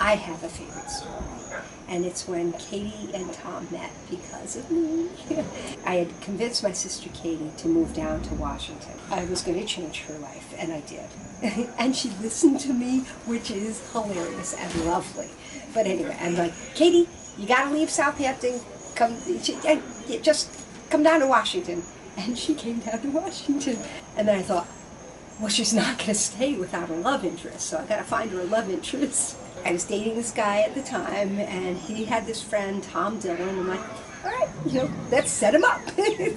I have a favorite story, and it's when Katie and Tom met because of me. I had convinced my sister Katie to move down to Washington. I was going to change her life, and I did. And she listened to me, which is hilarious and lovely. But anyway, I'm like, Katie, you got to leave Southampton. Just come down to Washington. And she came down to Washington. And then I thought, well, she's not going to stay without a love interest, so I got to find her a love interest. I was dating this guy at the time, and he had this friend, Tom Dillon. I'm like, all right, let's set him up.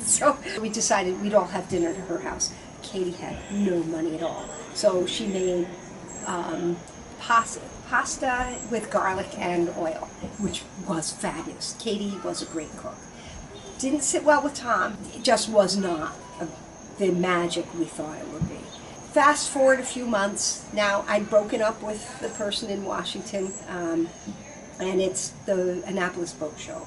So we decided we'd all have dinner to her house. Katie had no money at all, so she made pasta with garlic and oil, which was fabulous. Katie was a great cook. Didn't sit well with Tom. It just was not the magic we thought it would be. Fast forward a few months, now I'd broken up with the person in Washington, and it's the Annapolis Boat Show.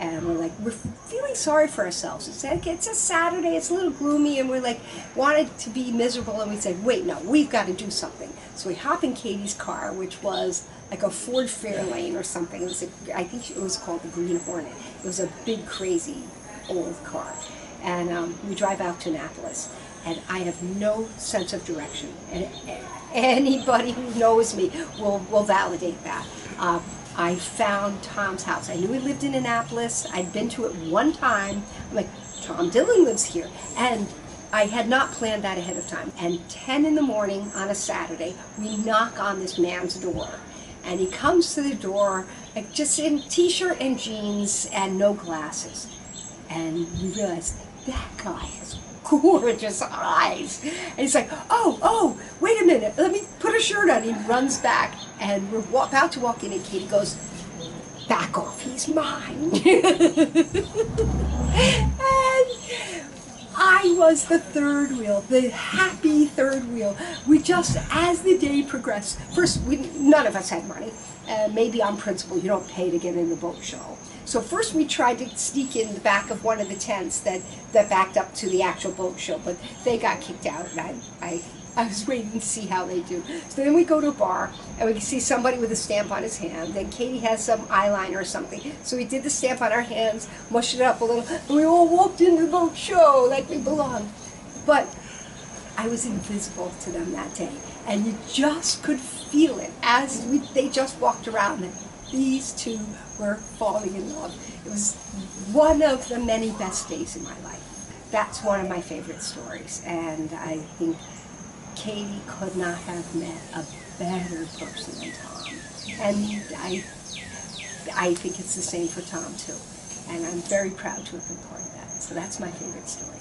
And we're like, we're feeling sorry for ourselves. It's a Saturday, it's a little gloomy, and we're like, wanted to be miserable, and we said, wait, no, we've got to do something. So we hop in Katie's car, which was like a Ford Fairlane or something. It was I think it was called the Green Hornet. It was a big, crazy, old car. And we drive out to Annapolis. And I have no sense of direction. And anybody who knows me will validate that. I found Tom's house. I knew he lived in Annapolis. I'd been to it one time. I'm like, Tom Dillon lives here. And I had not planned that ahead of time. And 10 in the morning on a Saturday, we knock on this man's door. And he comes to the door like just in t-shirt and jeans and no glasses. And we realized that guy has gorgeous eyes. And he's like, oh, wait a minute, let me put a shirt on. He runs back, and we're about to walk in, and Katie goes, back off, he's mine. And I was the third wheel, the happy third wheel. We just, as the day progressed, first, none of us had money. Maybe on principle, you don't pay to get in the boat show. So first we tried to sneak in the back of one of the tents that backed up to the actual boat show, but they got kicked out, and I was waiting to see how they do. So then we go to a bar, and we see somebody with a stamp on his hand, and Katie has some eyeliner or something. So we did the stamp on our hands, mushed it up a little, and we all walked into the boat show like we belonged. But I was invisible to them that day, and you just could feel it as they just walked around, and these two were falling in love. It was one of the many best days in my life. That's one of my favorite stories, and I think Katie could not have met a better person than Tom. And I think it's the same for Tom too. And I'm very proud to have been part of that. So that's my favorite story.